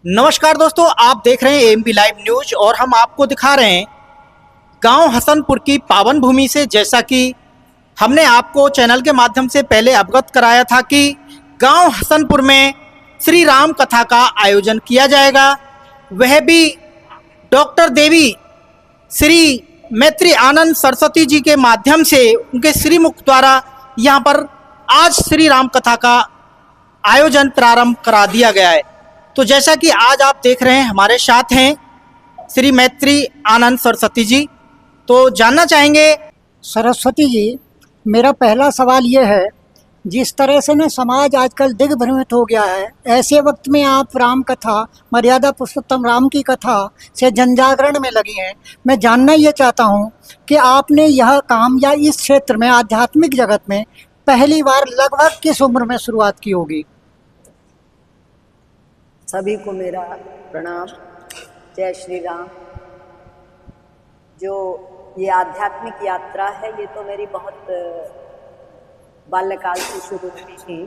नमस्कार दोस्तों, आप देख रहे हैं एएमपी लाइव न्यूज और हम आपको दिखा रहे हैं गांव हसनपुर की पावन भूमि से। जैसा कि हमने आपको चैनल के माध्यम से पहले अवगत कराया था कि गांव हसनपुर में श्री राम कथा का आयोजन किया जाएगा, वह भी डॉक्टर देवी श्री मैत्री आनंद सरस्वती जी के माध्यम से उनके श्रीमुख द्वारा यहाँ पर आज श्री राम कथा का आयोजन प्रारंभ करा दिया गया है। तो जैसा कि आज आप देख रहे हैं हमारे साथ हैं श्री मैत्री आनंद सरस्वती जी, तो जानना चाहेंगे। सरस्वती जी, मेरा पहला सवाल ये है, जिस तरह से ना समाज आजकल दिग्भ्रमित हो गया है, ऐसे वक्त में आप राम कथा, मर्यादा पुरुषोत्तम राम की कथा से जनजागरण में लगी हैं। मैं जानना ये चाहता हूँ कि आपने यह काम या इस क्षेत्र में आध्यात्मिक जगत में पहली बार लगभग किस उम्र में शुरुआत की होगी? सभी को मेरा प्रणाम। जय श्री राम। जो ये आध्यात्मिक यात्रा है, ये तो मेरी बहुत बाल्यकाल से शुरू हुई थी।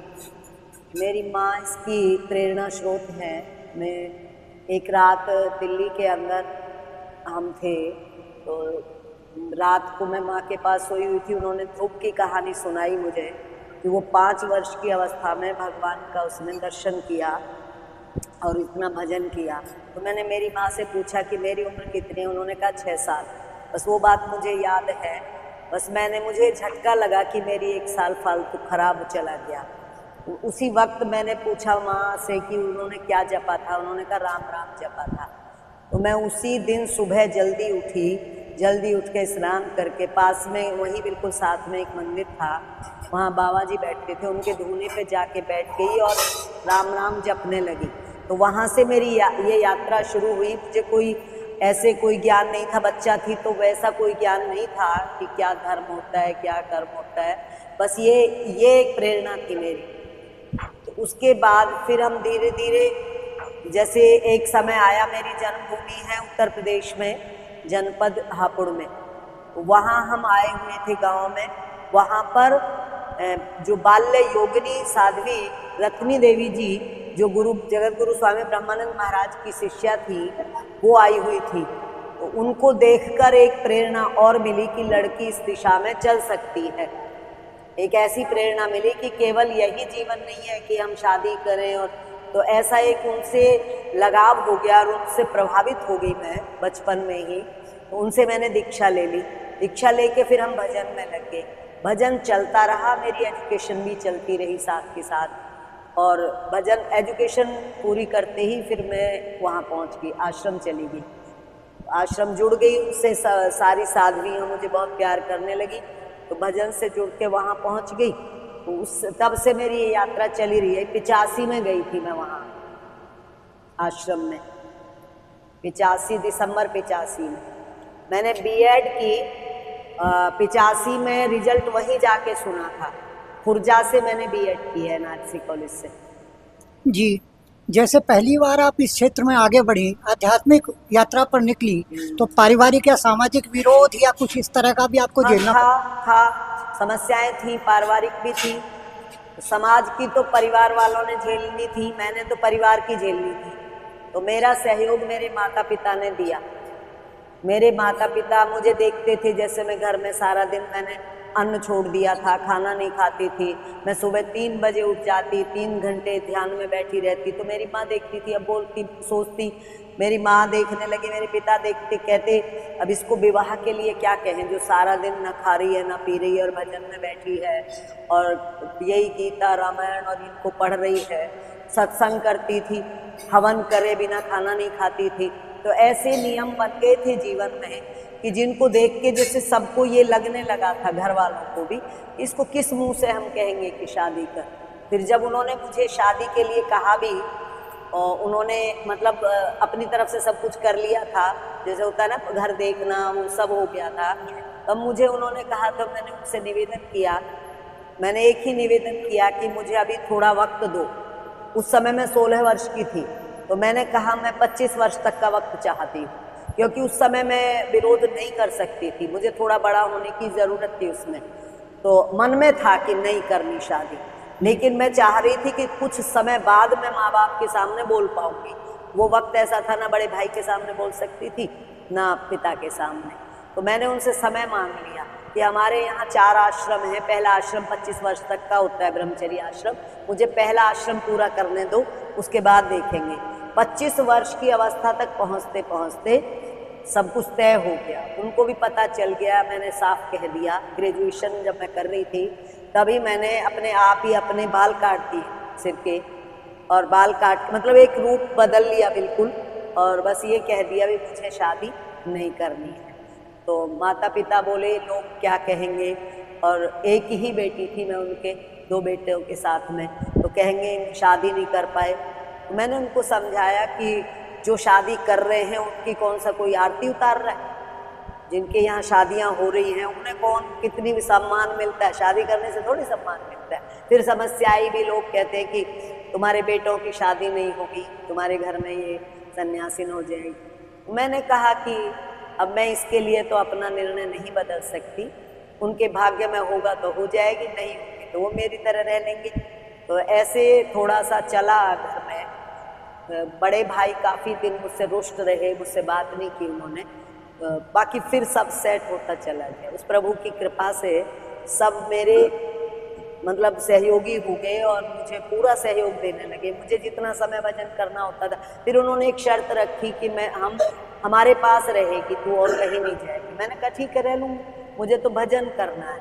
मेरी माँ इसकी प्रेरणा स्रोत है। मैं एक रात दिल्ली के अंदर हम थे, तो रात को मैं माँ के पास सोई हुई थी। उन्होंने ध्रुव की कहानी सुनाई मुझे कि वो 5 वर्ष की अवस्था में भगवान का उसने दर्शन किया और इतना भजन किया। तो मैंने मेरी माँ से पूछा कि मेरी उम्र कितनी है? उन्होंने कहा 6 साल। बस वो बात मुझे याद है। बस मुझे झटका लगा कि मेरी 1 साल फालतू खराब चला गया। उसी वक्त मैंने पूछा माँ से कि उन्होंने क्या जपा था? उन्होंने कहा राम राम जपा था। तो मैं उसी दिन सुबह जल्दी उठी, जल्दी उठ के स्नान करके पास में वहीं बिल्कुल साथ में एक मंदिर था, वहाँ बाबा जी बैठते थे, उनके धूने पे जाके बैठ गई और राम राम जपने लगी। तो वहाँ से मेरी ये यात्रा शुरू हुई। मुझे कोई ज्ञान नहीं था, बच्चा थी तो वैसा कोई ज्ञान नहीं था कि क्या धर्म होता है, क्या कर्म होता है। बस ये एक प्रेरणा थी मेरी। तो उसके बाद फिर हम धीरे धीरे, जैसे एक समय आया, मेरी जन्मभूमि है उत्तर प्रदेश में, जनपद हापुड़ में। तो वहाँ हम आए हुए थे गाँव में। वहाँ पर जो बाल्य योगिनी साध्वी रत्नी देवी जी, जो जगत गुरु स्वामी ब्रह्मानंद महाराज की शिष्या थी, वो आई हुई थी। तो उनको देखकर एक प्रेरणा और मिली कि लड़की इस दिशा में चल सकती है। एक ऐसी प्रेरणा मिली कि केवल यही जीवन नहीं है कि हम शादी करें, और तो ऐसा एक उनसे लगाव हो गया और उनसे प्रभावित हो गई मैं बचपन में ही। तो उनसे मैंने दीक्षा ले ली। दीक्षा लेके फिर हम भजन में लग गए। भजन चलता रहा, मेरी एजुकेशन भी चलती रही साथ के साथ। और भजन एजुकेशन पूरी करते ही फिर मैं वहाँ पहुँच गई, आश्रम चली गई। आश्रम जुड़ गई, उससे सारी साध्वियाँ मुझे बहुत प्यार करने लगी। तो भजन से जुड़ के वहाँ पहुँच गई। तो तब से मेरी ये यात्रा चली रही है। 85 में गई थी मैं वहाँ आश्रम में, 85 दिसंबर 85 में मैंने बीएड की। 85 में रिजल्ट वहीं जाके सुना था। खुर्जा से मैंने बीएड की है, नारसी कॉलेज से। जी, जैसे पहली बार आप इस क्षेत्र में आगे बढ़ी, आध्यात्मिक यात्रा पर निकली, तो पारिवारिक या सामाजिक विरोध या कुछ इस तरह का भी आपको झेलना था। समस्याएं थी, पारिवारिक भी थी। समाज की तो परिवार वालों ने झेलनी थी, मैंने तो परिवार की झेलनी थी। तो मेरा सहयोग मेरे माता पिता ने दिया। मेरे माता पिता मुझे देखते थे, जैसे मैं घर में सारा दिन मैंने अन्न छोड़ दिया था, खाना नहीं खाती थी। मैं सुबह 3 बजे उठ जाती, 3 घंटे ध्यान में बैठी रहती। तो मेरी माँ देखती थी, अब बोलती, सोचती, मेरी माँ देखने लगी, मेरे पिता देखते, कहते अब इसको विवाह के लिए क्या कहें, जो सारा दिन न खा रही है, न पी रही है और भजन में बैठी है और यही गीता रामायण और इनको पढ़ रही है। सत्संग करती थी, हवन करे बिना खाना नहीं खाती थी। तो ऐसे नियम बन गए थे जीवन में कि जिनको देख के जैसे सबको ये लगने लगा था, घर वालों को भी, इसको किस मुंह से हम कहेंगे कि शादी कर। फिर जब उन्होंने मुझे शादी के लिए कहा भी, और उन्होंने मतलब अपनी तरफ से सब कुछ कर लिया था, जैसे होता है ना घर देखना, वो सब हो गया था। तब मुझे उन्होंने कहा, तो मैंने उनसे निवेदन किया। मैंने एक ही निवेदन किया कि मुझे अभी थोड़ा वक्त दो। उस समय मैं 16 वर्ष की थी। तो मैंने कहा मैं 25 वर्ष तक का वक्त चाहती हूँ, क्योंकि उस समय मैं विरोध नहीं कर सकती थी, मुझे थोड़ा बड़ा होने की ज़रूरत थी उसमें। तो मन में था कि नहीं करनी शादी, लेकिन मैं चाह रही थी कि कुछ समय बाद मैं माँ बाप के सामने बोल पाऊंगी। वो वक्त ऐसा था, ना बड़े भाई के सामने बोल सकती थी ना पिता के सामने। तो मैंने उनसे समय मांग लिया कि हमारे यहाँ 4 आश्रम हैं, पहला आश्रम 25 वर्ष तक का होता है ब्रह्मचर्य आश्रम, मुझे पहला आश्रम पूरा करने दो, उसके बाद देखेंगे। 25 वर्ष की अवस्था तक पहुँचते पहुँचते सब कुछ तय हो गया, उनको भी पता चल गया। मैंने साफ कह दिया, ग्रेजुएशन जब मैं कर रही थी तभी मैंने अपने आप ही अपने बाल काट दिए सिर के, और बाल काट मतलब एक रूप बदल लिया बिल्कुल, और बस ये कह दिया भी मुझे शादी नहीं करनी है। तो माता पिता बोले लोग क्या कहेंगे, और एक ही बेटी थी मैं उनके 2 बेटों के साथ में, तो कहेंगे शादी नहीं कर पाए। तो मैंने उनको समझाया कि जो शादी कर रहे हैं उनकी कौन सा कोई आरती उतार रहा है, जिनके यहाँ शादियाँ हो रही हैं उन्हें कौन कितनी भी सम्मान मिलता है, शादी करने से थोड़ी सम्मान मिलता है। फिर समस्याएं भी, लोग कहते हैं कि तुम्हारे बेटों की शादी नहीं होगी, तुम्हारे घर में ये सन्यासीन हो जाएगी। मैंने कहा कि अब मैं इसके लिए तो अपना निर्णय नहीं बदल सकती, उनके भाग्य में होगा तो हो जाएगी, नहीं होगी तो वो मेरी तरह रह लेंगे। तो ऐसे थोड़ा सा चला घर में। बड़े भाई काफ़ी दिन मुझसे रुष्ट रहे, मुझसे बात नहीं की उन्होंने, बाकी फिर सब सेट होता चला गया। उस प्रभु की कृपा से सब मेरे मतलब सहयोगी हो गए और मुझे पूरा सहयोग देने लगे। मुझे जितना समय भजन करना होता था, फिर उन्होंने एक शर्त रखी कि हमारे पास रहेगी, तू और कहीं नहीं जाएगी। मैंने कहा ठीक है, रह लूँगी, मुझे तो भजन करना है,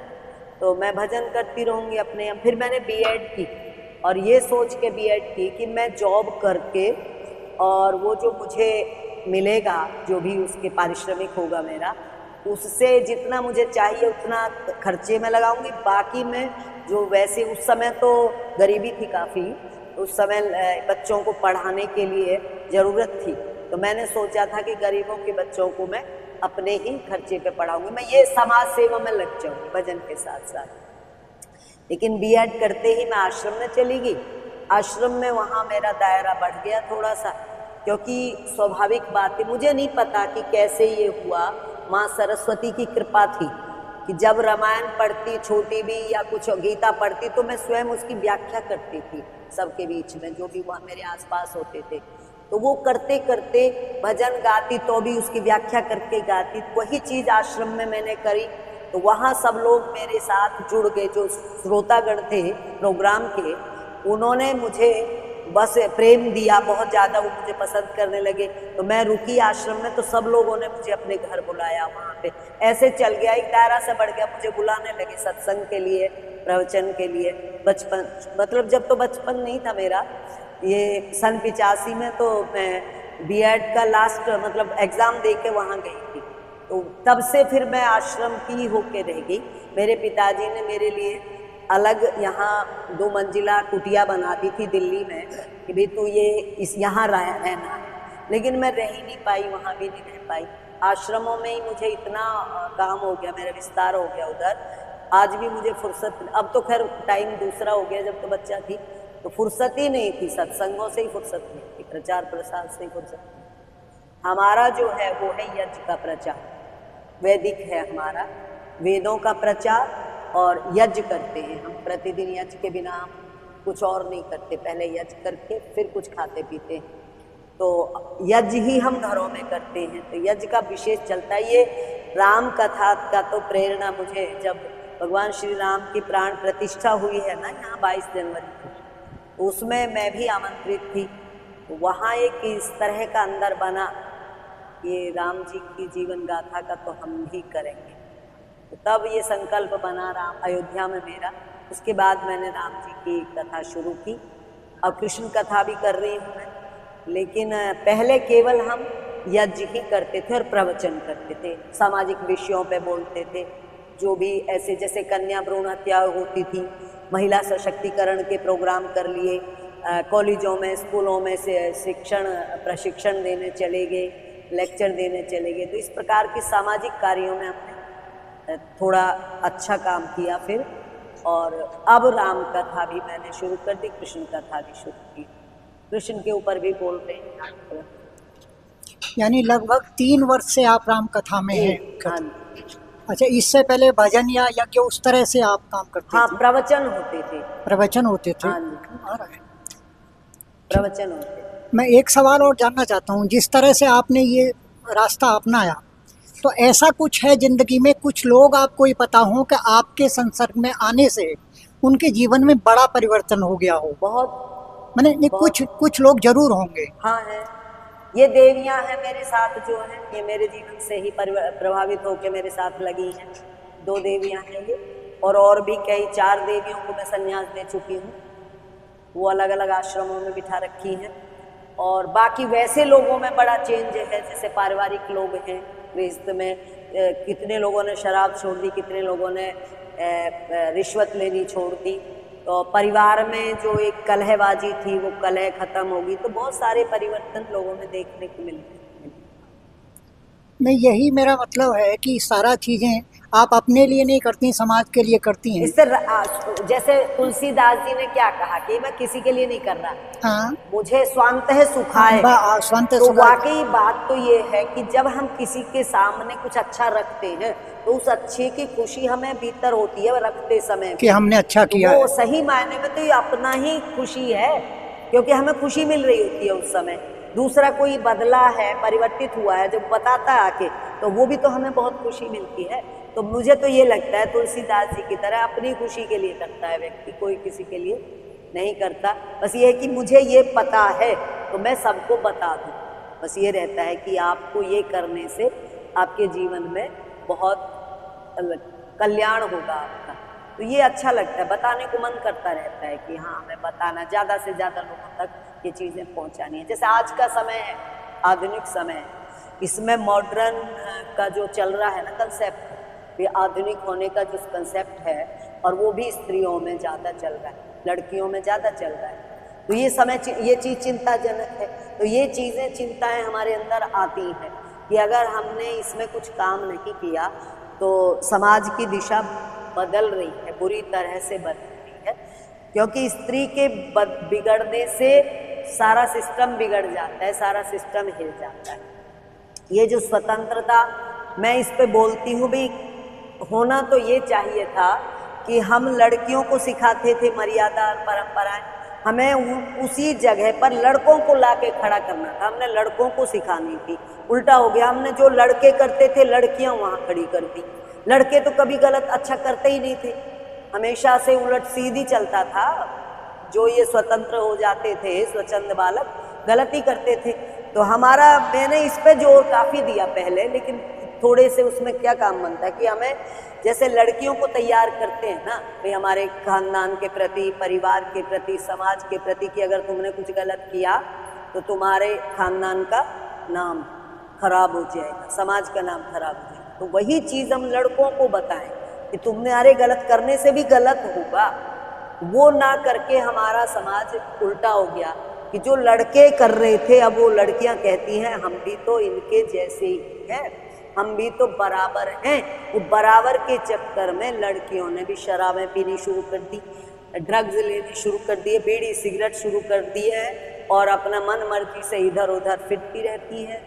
तो मैं भजन करती रहूँगी अपने। फिर मैंने बीएड की, और ये सोच के बीएड की कि मैं जॉब करके और वो जो मुझे मिलेगा, जो भी उसके पारिश्रमिक होगा मेरा, उससे जितना मुझे चाहिए उतना खर्चे में लगाऊंगी, बाकी मैं जो वैसे उस समय तो गरीबी थी काफ़ी, उस समय बच्चों को पढ़ाने के लिए ज़रूरत थी, तो मैंने सोचा था कि गरीबों के बच्चों को मैं अपने ही खर्चे पे पढ़ाऊंगी, मैं ये समाज सेवा में लग जाऊंगी भजन के साथ साथ। लेकिन बीएड करते ही मैं आश्रम में चली गई। आश्रम में वहाँ मेरा दायरा बढ़ गया थोड़ा सा, क्योंकि स्वाभाविक बात है, मुझे नहीं पता कि कैसे ये हुआ। माँ सरस्वती की कृपा थी कि जब रामायण पढ़ती छोटी भी या कुछ गीता पढ़ती तो मैं स्वयं उसकी व्याख्या करती थी सबके बीच में, जो भी वहाँ मेरे आसपास होते थे। तो वो करते करते भजन गाती तो भी उसकी व्याख्या करके गाती। वही चीज़ आश्रम में मैंने करी, तो वहाँ सब लोग मेरे साथ जुड़ गए, जो श्रोतागण थे प्रोग्राम के, उन्होंने मुझे बस प्रेम दिया बहुत ज़्यादा, वो मुझे पसंद करने लगे। तो मैं रुकी आश्रम में, तो सब लोगों ने मुझे अपने घर बुलाया वहाँ पे। ऐसे चल गया, एक दायरा से बढ़ गया, मुझे बुलाने लगे सत्संग के लिए, प्रवचन के लिए। बचपन मतलब जब तो बचपन नहीं था मेरा, ये सन 85 में तो मैं बीएड का लास्ट मतलब एग्ज़ाम दे के वहाँ गई थी। तो तब से फिर मैं आश्रम की होके रह गई। मेरे पिताजी ने मेरे लिए अलग यहाँ 2 मंजिला कुटिया बना दी थी दिल्ली में कि भाई तू ये यहाँ रहना है, लेकिन मैं रह ही नहीं पाई, वहाँ भी नहीं रह पाई। आश्रमों में ही मुझे इतना काम हो गया, मेरा विस्तार हो गया उधर। आज भी मुझे फुर्सत, अब तो खैर टाइम दूसरा हो गया, जब तो बच्चा थी तो फुर्सत ही नहीं थी, सत्संगों से ही फुर्सत नहीं थी, प्रचार प्रसार से ही फुर्सत नहीं। हमारा जो है वो है यज्ञ का प्रचार, वैदिक है हमारा, वेदों का प्रचार और यज्ञ करते हैं हम प्रतिदिन। यज्ञ के बिना हम कुछ और नहीं करते, पहले यज्ञ करके फिर कुछ खाते पीते हैं। तो यज्ञ ही हम घरों में करते हैं, तो यज्ञ का विशेष चलता है। ये राम कथा का तो प्रेरणा मुझे, जब भगवान श्री राम की प्राण प्रतिष्ठा हुई है ना यहाँ 22 जनवरी को, तो उसमें मैं भी आमंत्रित थी। तो वहाँ एक इस तरह का अंदर बना, ये राम जी की जीवन गाथा का तो हम भी करेंगे। तो तब ये संकल्प बना राम अयोध्या में मेरा। उसके बाद मैंने राम जी की कथा शुरू की, और कृष्ण कथा भी कर रही हूँ मैं। लेकिन पहले केवल हम यज्ञ ही करते थे और प्रवचन करते थे, सामाजिक विषयों पे बोलते थे, जो भी ऐसे जैसे कन्या भ्रूण हत्या होती थी, महिला सशक्तिकरण के प्रोग्राम कर लिए, कॉलेजों में स्कूलों में से प्रशिक्षण देने चले गए, लेक्चर देने चले गए। तो इस प्रकार के सामाजिक कार्यों में हमने थोड़ा अच्छा काम किया फिर। और अब राम कथा भी मैंने शुरू कर दी, कृष्ण कथा भी शुरू की, कृष्ण के ऊपर भी बोल रहे हैं। यानी लगभग 3 वर्ष से आप राम कथा में हैं। हाँ, अच्छा, इससे पहले भजन या यज्ञ उस तरह से आप काम करते हाँ, थे? प्रवचन होते थे। प्रवचन होते थे। हाँ, आ रहा है। प्रवचन होते। मैं एक सवाल और जानना चाहता हूँ, जिस तरह से आपने ये रास्ता अपनाया, तो ऐसा कुछ है ज़िंदगी में, कुछ लोग आपको ये पता हो कि आपके संसर्ग में आने से उनके जीवन में बड़ा परिवर्तन हो गया हो? बहुत। मैंने नहीं, कुछ कुछ लोग जरूर होंगे। हाँ है, ये देवियाँ हैं मेरे साथ जो हैं, ये मेरे जीवन से ही प्रभावित होकर मेरे साथ लगी हैं। 2 देवियाँ हैं ये, और भी कई 4 देवियों को मैं संन्यास दे चुकी हूँ, वो अलग अलग आश्रमों में बिठा रखी हैं। और बाकी वैसे लोगों में बड़ा चेंज है, जैसे पारिवारिक लोग हैं गृहस्थ में, कितने लोगों ने शराब छोड़ दी, कितने लोगों ने रिश्वत लेनी छोड़ दी, तो परिवार में जो एक कलहबाजी थी वो कलह खत्म होगी, तो बहुत सारे परिवर्तन लोगों में देखने को मिलते हैं। नहीं, यही मेरा मतलब है कि सारा चीज़ें आप अपने लिए नहीं करती, समाज के लिए करती हैं। इससे जैसे तुलसीदास जी ने क्या कहा कि मैं किसी के लिए नहीं कर रहा, हाँ, मुझे स्वांत है सुखाए। स्वांत तो सुखाए। वाकई बात तो ये है कि जब हम किसी के सामने कुछ अच्छा रखते हैं तो उस अच्छे की खुशी हमें भीतर होती है रखते समय कि हमने अच्छा किया वो है। सही मायने में तो ये अपना ही खुशी है, क्योंकि हमें खुशी मिल रही होती है उस समय। दूसरा कोई बदला है, परिवर्तित हुआ है, जब बताता है आके, तो वो भी तो हमें बहुत खुशी मिलती है। तो मुझे तो ये लगता है तुलसीदास जी की तरह अपनी खुशी के लिए करता है व्यक्ति, कोई किसी के लिए नहीं करता। बस ये है कि मुझे ये पता है तो मैं सबको बता दूं, बस ये रहता है कि आपको ये करने से आपके जीवन में बहुत कल्याण होगा आपका। तो ये अच्छा लगता है, बताने को मन करता रहता है कि हाँ हमें बताना, ज़्यादा से ज़्यादा लोगों तक ये चीज़ें पहुँचानी है। जैसे आज का समय है, आधुनिक समय है, इसमें मॉडर्न का जो चल रहा है ना कंसेप्ट, ये आधुनिक होने का जो कंसेप्ट है, और वो भी स्त्रियों में ज़्यादा चल रहा है, लड़कियों में ज़्यादा चल रहा है। तो ये समय, ये चीज़ चिंताजनक है। तो ये चीज़ें, चिंताएं हमारे अंदर आती हैं कि अगर हमने इसमें कुछ काम नहीं किया तो समाज की दिशा बदल रही है, बुरी तरह से बदल रही है, क्योंकि स्त्री के बिगड़ने से सारा सिस्टम बिगड़ जाता है, सारा सिस्टम हिल जाता है। ये जो स्वतंत्रता, मैं इस पे बोलती हूँ भी, होना तो ये चाहिए था कि हम लड़कियों को सिखाते थे मर्यादा और परंपराएं, हमें उसी जगह पर लड़कों को लाके खड़ा करना था, हमने लड़कों को सिखानी थी। उल्टा हो गया, हमने जो लड़के करते थे लड़कियां वहाँ खड़ी कर दी। लड़के तो कभी गलत अच्छा करते ही नहीं थे, हमेशा से उलट सीधी चलता था। जो ये स्वतंत्र हो जाते थे, स्वच्छंद बालक, गलत ही करते थे। तो हमारा, मैंने इस पे जोर काफ़ी दिया पहले, लेकिन थोड़े से उसमें क्या काम बनता है कि हमें जैसे लड़कियों को तैयार करते हैं ना भाई, हमारे खानदान के प्रति, परिवार के प्रति, समाज के प्रति, कि अगर तुमने कुछ गलत किया तो तुम्हारे खानदान का नाम खराब हो जाएगा, समाज का नाम खराब हो जाएगा। तो वही चीज़ हम लड़कों को बताएं कि तुमने, अरे गलत करने से भी गलत होगा, वो ना करके हमारा समाज उल्टा हो गया कि जो लड़के कर रहे थे अब वो लड़कियां कहती हैं हम भी तो इनके जैसे ही हैं, हम भी तो बराबर हैं। वो बराबर के चक्कर में लड़कियों ने भी शराबें पीनी शुरू कर दी, ड्रग्स लेनी शुरू कर दिए, बीड़ी सिगरेट शुरू कर दिए है, और अपना मन मर्जी से इधर उधर फिरती रहती है।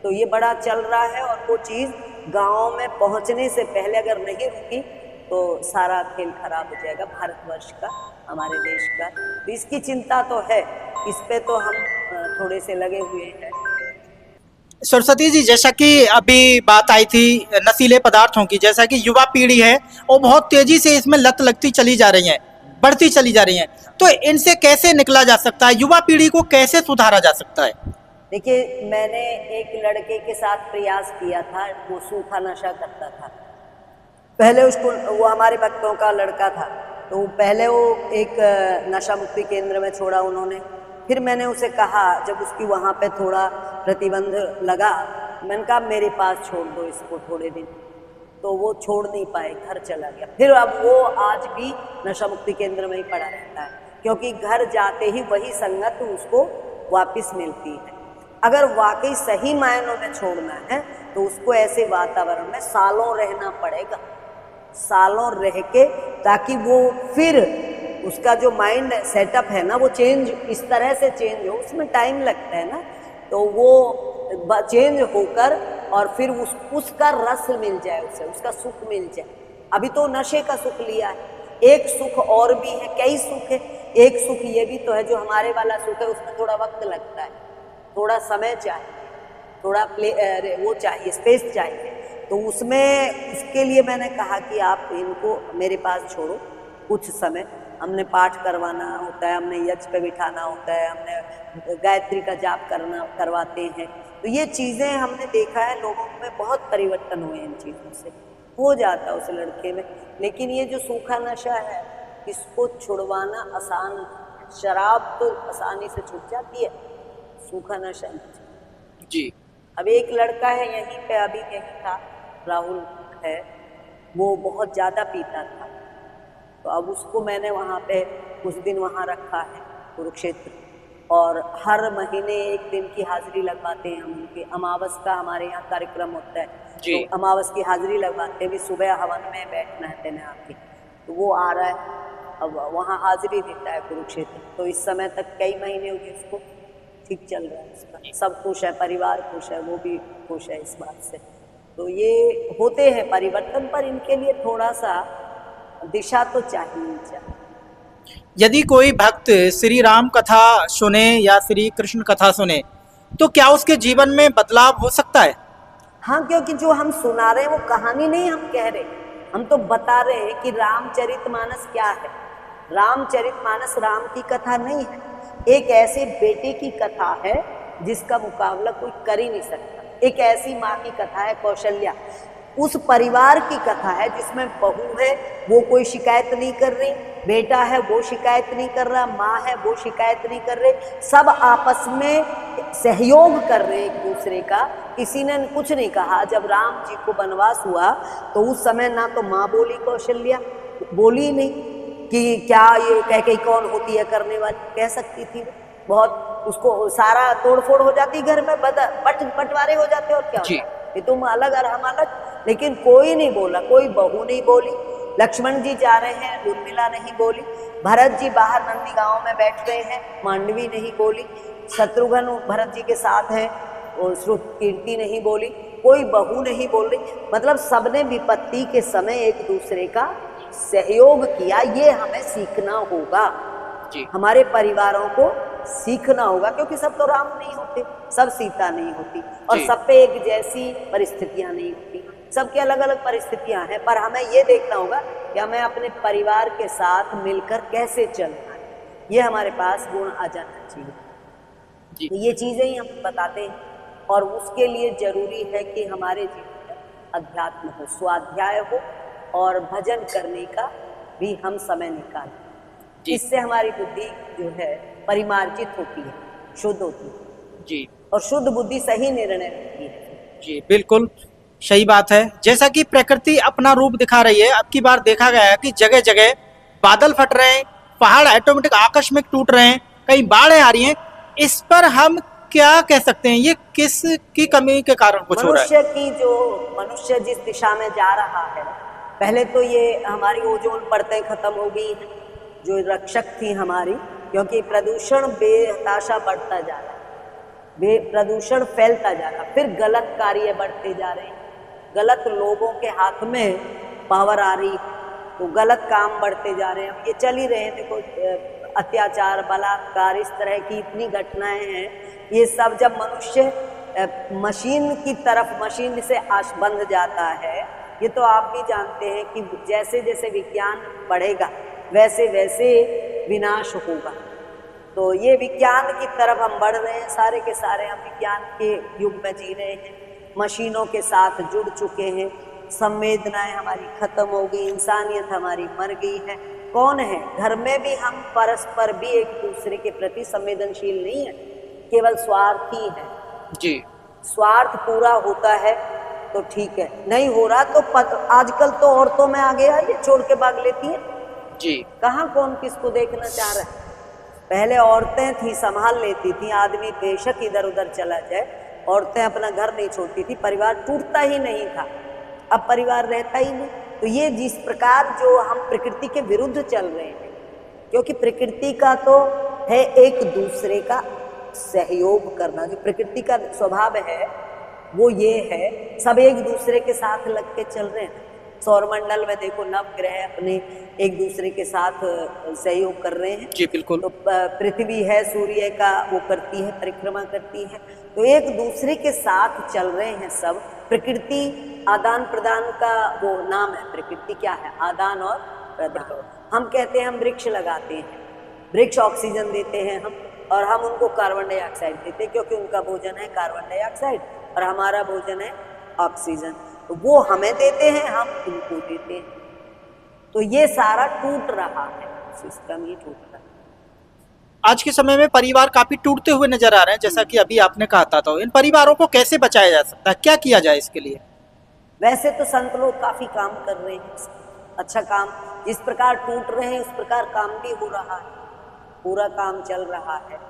तो ये बड़ा चल रहा है, और वो चीज़ गाँव में पहुँचने से पहले अगर नहीं रुकी तो सारा खेल खराब हो जाएगा भारतवर्ष का, हमारे देश का। तो इसकी चिंता तो है, इस पे तो हम थोड़े से लगे हुए हैं। सरस्वती जी, जैसा कि अभी बात आई थी नशीले पदार्थों की, जैसा कि युवा पीढ़ी है वो बहुत तेजी से इसमें लत लगती चली जा रही है, बढ़ती चली जा रही है, तो इनसे कैसे निकला जा सकता है, युवा पीढ़ी को कैसे सुधारा जा सकता है? देखिए, मैंने एक लड़के के साथ प्रयास किया था, वो सूखा नशा करता था। पहले उसको, वो हमारे भक्तों का लड़का था, तो पहले वो एक नशा मुक्ति केंद्र में छोड़ा उन्होंने। फिर मैंने उसे कहा, जब उसकी वहाँ पे थोड़ा प्रतिबंध लगा, मैंने कहा मेरे पास छोड़ दो इसको थोड़े दिन, तो वो छोड़ नहीं पाए, घर चला गया। फिर अब वो आज भी नशा मुक्ति केंद्र में ही पड़ा रहता है, क्योंकि घर जाते ही वही संगत उसको वापस मिलती है। अगर वाकई सही मायनों में छोड़ना है तो उसको ऐसे वातावरण में सालों रहना पड़ेगा, सालों रह के, ताकि वो फिर उसका जो माइंड सेटअप है ना वो चेंज, इस तरह से चेंज हो, उसमें टाइम लगता है ना, तो वो चेंज होकर और फिर उसका रस मिल जाए, उसे उसका सुख मिल जाए। अभी तो नशे का सुख लिया है, एक सुख और भी है, कई सुख है। एक सुख ये भी तो है जो हमारे वाला सुख है, उसमें थोड़ा वक्त लगता है, थोड़ा समय चाहिए, थोड़ा वो चाहिए, स्पेस चाहिए। तो उसमें उसके लिए मैंने कहा कि आप इनको मेरे पास छोड़ो कुछ समय। हमने पाठ करवाना होता है, हमने यज्ञ पे बिठाना होता है, हमने गायत्री का जाप करवाते हैं। तो ये चीज़ें हमने देखा है, लोगों में बहुत परिवर्तन हुए इन चीज़ों से, हो जाता उस लड़के में। लेकिन ये जो सूखा नशा है, इसको छुड़वाना आसान, शराब तो आसानी से छूट जाती है, सूखा नशा नहीं। जी। अब एक लड़का है यहीं पे, अभी यहीं था, राहुल है, वो बहुत ज़्यादा पीता था। तो अब उसको मैंने वहाँ पे कुछ दिन वहाँ रखा है कुरुक्षेत्र, और हर महीने एक दिन की हाजिरी लगवाते हैं हम उनके। अमावस का हमारे यहाँ कार्यक्रम होता है, जी। तो अमावस की हाजिरी लगवाते हैं, भी सुबह हवन में बैठना है देने आके। तो वो आ रहा है, अब वहाँ हाजिरी देता है कुरुक्षेत्र। तो इस समय तक कई महीने हो गए उसको, ठीक चल रहा है उसका, सब खुश है, परिवार खुश है, वो भी खुश है इस बात से। तो ये होते हैं परिवर्तन, पर इनके लिए थोड़ा सा दिशा तो चाहिए। यदि कोई भक्त श्री राम कथा सुने या श्री कृष्ण कथा सुने, तो क्या उसके जीवन में बदलाव हो सकता है? हाँ, क्योंकि जो हम सुना रहे हैं वो कहानी नहीं हम कह रहे, हम तो बता रहे हैं कि रामचरितमानस क्या है। रामचरितमानस राम की कथा नहीं है, एक ऐसे बेटे की कथा है जिसका मुकाबला कोई कर ही नहीं सकता। एक ऐसी माँ की कथा है कौशल्या, उस परिवार की कथा है जिसमें बहू है वो कोई शिकायत नहीं कर रही, बेटा है वो शिकायत नहीं कर रहा, माँ है वो शिकायत नहीं कर रहे, सब आपस में सहयोग कर रहे एक दूसरे का। किसी ने कुछ नहीं कहा। जब राम जी को वनवास हुआ तो उस समय ना तो माँ बोली, कौशल्या बोली नहीं कि क्या ये कह कौन होती है करने वाली, कह सकती थी बहुत, उसको सारा तोड़फोड़ हो जाती घर में, बंटवारे हो जाते और क्या होता, ये तुम अलग और हम अलग। लेकिन कोई नहीं बोला, कोई बहू नहीं बोली, लक्ष्मण जी जा रहे हैं, उर्मिला नहीं बोली, भरत जी बाहर नंदी गांव में बैठ रहे हैं, मांडवी नहीं बोली, शत्रुघ्न भरत जी के साथ हैं, कीर्ति नहीं बोली, कोई बहू नहीं बोल रही। मतलब सबने विपत्ति के समय एक दूसरे का सहयोग किया। ये हमें सीखना होगा जी। हमारे परिवारों को सीखना होगा, क्योंकि सब तो राम नहीं होते, सब सीता नहीं होती, और सब पे एक जैसी परिस्थितियां नहीं होती, सबके अलग अलग परिस्थितियां हैं। पर हमें ये देखना होगा कि हमें अपने परिवार के साथ मिलकर कैसे चलना है, ये हमारे पास गुण आ जाना चाहिए। तो ये चीजें ही हम बताते हैं, और उसके लिए जरूरी है कि हमारे जीवन में अध्यात्म हो, स्वाध्याय हो, और भजन करने का भी हम समय निकालें। इससे हमारी बुद्धि जो है परिमार्जित होती है, शुद्ध होती है जी, और शुद्ध बुद्धि सही निर्णय होती है। जी बिल्कुल सही बात है। जैसा कि प्रकृति अपना रूप दिखा रही है, अब की बार देखा गया है कि जगह जगह बादल फट रहे हैं, पहाड़ ऑटोमेटिक आकस्मिक टूट रहे हैं, कहीं बाढ़ें आ रही हैं। इस पर हम क्या कह सकते हैं, ये किस की कमी के कारण कुछ हो रहा है? मनुष्य जिस दिशा में जा रहा है, पहले तो ये हमारी ओजोन परतें खत्म हो गई हैं जो रक्षक थी हमारी, क्योंकि प्रदूषण बेहताशा बढ़ता जा रहा है, प्रदूषण फैलता जा रहा है, फिर गलत कार्य बढ़ते जा रहे हैं, गलत लोगों के हाथ में पावर आ रही, तो गलत काम बढ़ते जा रहे हैं। ये चल ही रहे हैं, देखो अत्याचार, बलात्कार, इस तरह की इतनी घटनाएं हैं। ये सब जब मनुष्य मशीन की तरफ, मशीन से आश बंध जाता है, ये तो आप भी जानते हैं कि जैसे जैसे विज्ञान बढ़ेगा वैसे वैसे विनाश होगा। तो ये विज्ञान की तरफ हम बढ़ रहे हैं, सारे के सारे हम विज्ञान के युग में जी रहे हैं, मशीनों के साथ जुड़ चुके हैं, संवेदनाएं हमारी खत्म हो गई, इंसानियत हमारी मर गई है। कौन है घर में भी हम परस्पर भी एक दूसरे के प्रति संवेदनशील नहीं है, केवल स्वार्थी है जी। स्वार्थ पूरा होता है तो ठीक है, नहीं हो रहा तो आजकल तो औरतों में आ गया, ये छोड़ के भाग लेती है जी। कहाँ कौन किसको देखना चाह रहा है। पहले औरतें थी, संभाल लेती थी, आदमी बेशक इधर उधर चला जाए, औरतें अपना घर नहीं छोड़ती थी, परिवार टूटता ही नहीं था, अब परिवार रहता ही नहीं। तो ये जिस प्रकार जो हम प्रकृति के विरुद्ध चल रहे हैं, क्योंकि प्रकृति का तो है एक दूसरे का सहयोग करना, जो प्रकृति का स्वभाव है वो ये है, सब एक दूसरे के साथ लग के चल रहे हैं। सौरमंडल में देखो नवग्रह अपने एक दूसरे के साथ सहयोग कर रहे हैं। जी बिल्कुल। तो पृथ्वी है, सूर्य का वो करती है, परिक्रमा करती है, तो एक दूसरे के साथ चल रहे हैं सब। प्रकृति आदान प्रदान का वो नाम है। प्रकृति क्या है? आदान और प्रदान। हम कहते हैं हम वृक्ष लगाते हैं, वृक्ष ऑक्सीजन देते हैं हम, और हम उनको कार्बन डाइऑक्साइड देते हैं, क्योंकि उनका भोजन है कार्बन डाइऑक्साइड और हमारा भोजन है ऑक्सीजन। तो वो हमें देते हैं, हम उनको देते हैं। तो ये सारा टूट रहा है, सिस्टम ही टूट रहा है। आज के समय में परिवार काफी टूटते हुए नजर आ रहे हैं, जैसा कि अभी आपने कहा था। तो इन परिवारों को कैसे बचाया जा सकता है, क्या किया जाए इसके लिए? वैसे तो संत लोग काफी काम कर रहे हैं, अच्छा काम। जिस प्रकार टूट रहे हैं उस प्रकार काम भी हो रहा है, पूरा काम चल रहा है।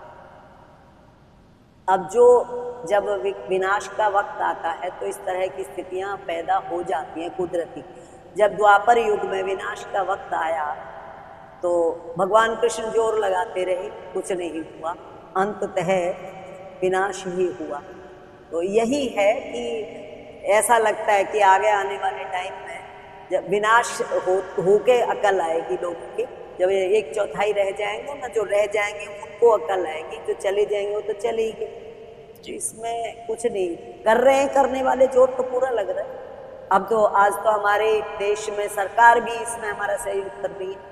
अब जब विनाश का वक्त आता है तो इस तरह की स्थितियां पैदा हो जाती हैं कुदरती। जब द्वापर युग में विनाश का वक्त आया तो भगवान कृष्ण जोर लगाते रहे, कुछ नहीं हुआ, अंततः विनाश ही हुआ। तो यही है कि ऐसा लगता है कि आगे आने वाले टाइम में जब विनाश होके अकल आएगी लोगों की, जब 1/4 रह जाएंगे ना, जो रह जाएंगे उनको अकल आएगी, जो चले जाएंगे वो तो चले ही गए। इसमें कुछ नहीं कर रहे हैं, करने वाले जोर तो पूरा लग रहा है। अब तो आज तो हमारे देश में सरकार भी इसमें हमारा सहयोग कर रही है।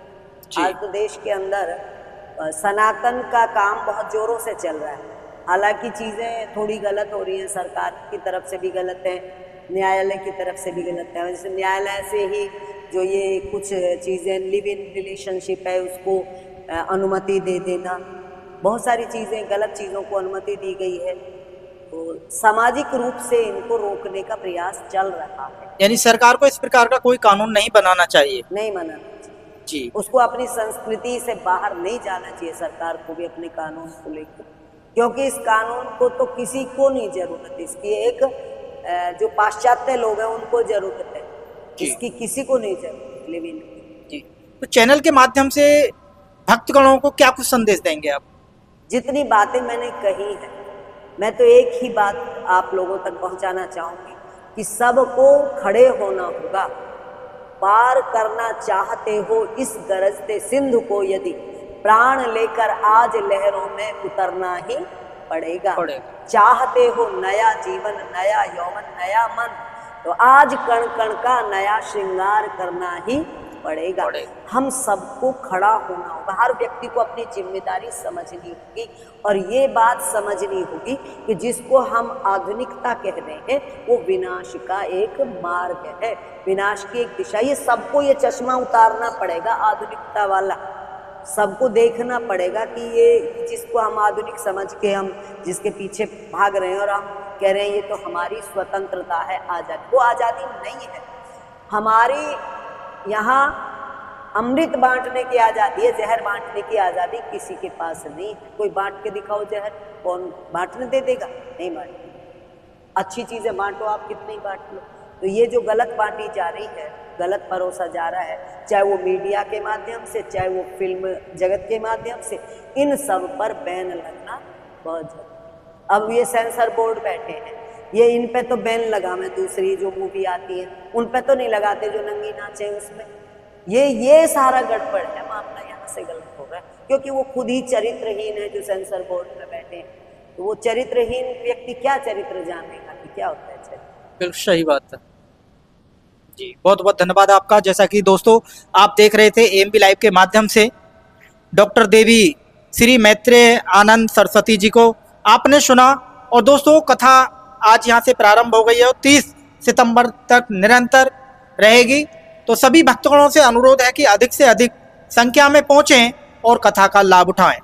आज तो देश के अंदर सनातन का काम बहुत जोरों से चल रहा है। हालांकि चीज़ें थोड़ी गलत हो रही हैं, सरकार की तरफ से भी गलत है, न्यायालय की तरफ से भी गलत है। जैसे न्यायालय से ही जो ये कुछ चीज़ें लिव इन रिलेशनशिप है उसको अनुमति दे देना, बहुत सारी चीज़ें गलत चीज़ों को अनुमति दी गई है। तो सामाजिक रूप से इनको रोकने का प्रयास चल रहा है। यानी सरकार को इस प्रकार का कोई कानून नहीं बनाना चाहिए? नहीं बनाना चाहिए जी। उसको अपनी संस्कृति से बाहर नहीं जाना चाहिए सरकार को भी अपने कानून को लेकर, क्योंकि इस कानून को तो किसी को नहीं जरूरत। इसकी एक जो पाश्चात्य लोग हैं उनको जरूरत है, इसकी किसी को नहीं जरूरत लिव इन की। तो चैनल के माध्यम से भक्तगणों को क्या कुछ संदेश देंगे आप? जितनी बातें मैंने कही है, मैं तो एक ही बात आप लोगों तक पहुंचाना चाहूंगी कि सबको खड़े होना होगा। पार करना चाहते हो इस गरजते सिंधु को, यदि प्राण लेकर आज लहरों में उतरना ही पड़ेगा। चाहते हो नया जीवन, नया यौवन, नया मन, तो आज कण कण का नया श्रृंगार करना ही पड़ेगा। हम सबको खड़ा होना होगा, हर व्यक्ति को अपनी जिम्मेदारी समझनी होगी, और ये बात समझनी होगी कि जिसको हम आधुनिकता कह रहे हैं वो विनाश का एक मार्ग है, विनाश की एक दिशा। ये सबको ये चश्मा उतारना पड़ेगा आधुनिकता वाला, सबको देखना पड़ेगा कि ये जिसको हम आधुनिक समझ के हम जिसके पीछे भाग रहे हैं और हम कह रहे हैं ये तो हमारी स्वतंत्रता है, आज़ादी, वो आज़ादी नहीं है। हमारी यहाँ अमृत बांटने की आज़ादी है, जहर बांटने की आज़ादी किसी के पास नहीं है। कोई बांट के दिखाओ जहर, कौन बांटने दे देगा? नहीं बांटेगा। अच्छी चीज़ें बांटो, आप कितनी बांट लो। तो ये जो गलत बांटी जा रही है, गलत परोसा जा रहा है, चाहे वो मीडिया के माध्यम से, चाहे वो फिल्म जगत के माध्यम से, इन सब पर बैन लगना बहुत जरूरी। अब ये सेंसर बोर्ड बैठे हैं, ये इन पे तो बैन लगा, मैं दूसरी जो मूवी आती है उन पे तो नहीं लगाते जो नंगी नाचे उसमें। ये सारा गड़बड़ है, मामला यहाँ से गलत हो रहा है, क्योंकि वो खुद ही चरित्रहीन है जो सेंसर बोर्ड में बैठे हैं। तो वो चरित्रहीन व्यक्ति क्या चरित्र जानेगा कि क्या होता है चरित्र? बिल्कुल सही बात है जी। बहुत बहुत धन्यवाद आपका। जैसा कि दोस्तों आप देख रहे थे एएमपी लाइव के माध्यम से डॉक्टर देवी श्री मैत्रेय आनंद सरस्वती जी को आपने सुना। और दोस्तों कथा आज यहाँ से प्रारंभ हो गई है और 30 सितंबर तक निरंतर रहेगी। तो सभी भक्तगणों से अनुरोध है कि अधिक से अधिक संख्या में पहुँचें और कथा का लाभ उठाएं।